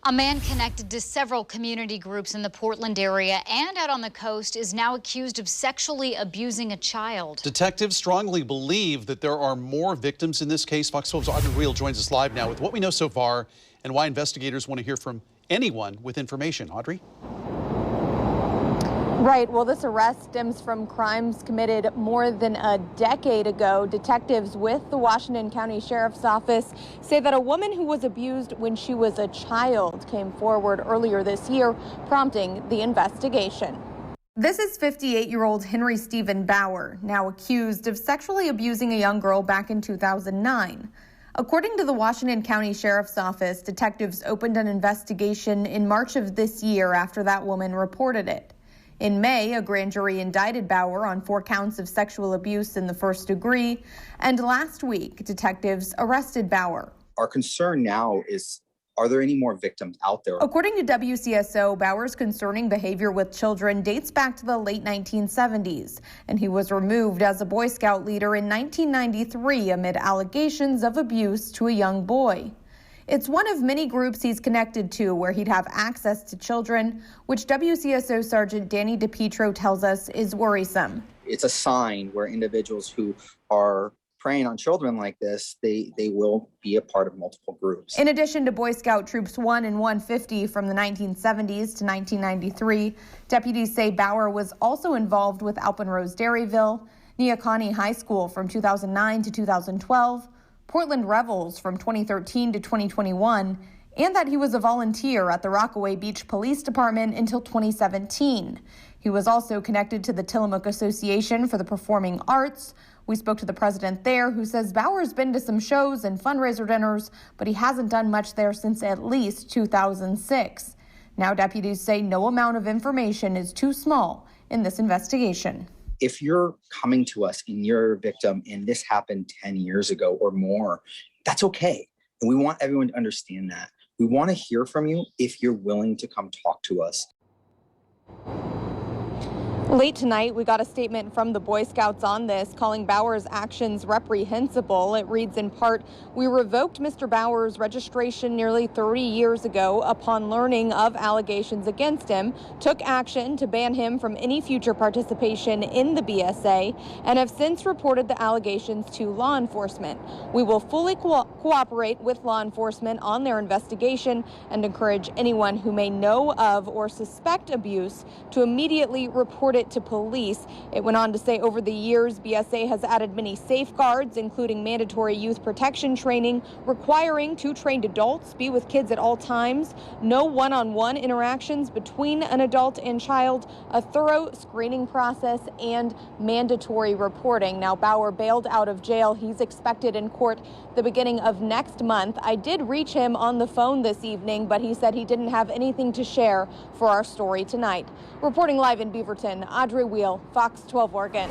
A man connected to several community groups in the Portland area and out on the coast is now accused of sexually abusing a child. Detectives strongly believe that there are more victims in this case. Fox 12's Audrey Wheel joins us live now with what we know so far and why investigators want to hear from anyone with information. Audrey? Right. Well, this arrest stems from crimes committed more than a decade ago. Detectives with the Washington County Sheriff's Office say that a woman who was abused when she was a child came forward earlier this year, prompting the investigation. This is 58-year-old Henry Stephen BAUER, now accused of sexually abusing a young girl back in 2009. According to the Washington County Sheriff's Office, detectives opened an investigation in March of this year after that woman reported it. In May, a grand jury indicted BAUER on 4 counts of sexual abuse in the first degree, and last week, detectives arrested BAUER. Our concern now is, are there any more victims out there? According to WCSO, BAUER's concerning behavior with children dates back to the late 1970s, and he was removed as a Boy Scout leader in 1993 amid allegations of abuse to a young boy. It's one of many groups he's connected to where he'd have access to children, which WCSO Sergeant Danny DePietro tells us is worrisome. It's a sign where individuals who are preying on children like this, they will be a part of multiple groups. In addition to Boy Scout Troops 1 and 150 from the 1970s to 1993, deputies say BAUER was also involved with Alpenrose Dairyville, NEAH-KAH-NIE High School from 2009 to 2012, Portland Revels from 2013 to 2021, and that he was a volunteer at the Rockaway Beach Police Department until 2017. He was also connected to the Tillamook Association for the Performing Arts. We spoke to the president there, who says BAUER's been to some shows and fundraiser dinners, but he hasn't done much there since at least 2006. Now deputies say no amount of information is too small in this investigation. If you're coming to us and you're a victim and this happened 10 years ago or more, that's okay. And we want everyone to understand that. We want to hear from you if you're willing to come talk to us. Late tonight, we got a statement from the Boy Scouts on this, calling BAUER's actions reprehensible. It reads in part, "We revoked Mr. BAUER's registration nearly 30 years ago upon learning of allegations against him, took action to ban him from any future participation in the BSA, and have since reported the allegations to law enforcement. We will fully cooperate with law enforcement on their investigation and encourage anyone who may know of or suspect abuse to immediately report it to police." It went on to say over the years, BSA has added many safeguards, including mandatory youth protection training, requiring 2 trained adults be with kids at all times, no one-on-one interactions between an adult and child, a thorough screening process, and mandatory reporting. Now, BAUER bailed out of jail. He's expected in court the beginning of next month. I did reach him on the phone this evening, but he said he didn't have anything to share for our story tonight. Reporting live in Beaverton, Audrey Wheel, Fox 12 Oregon.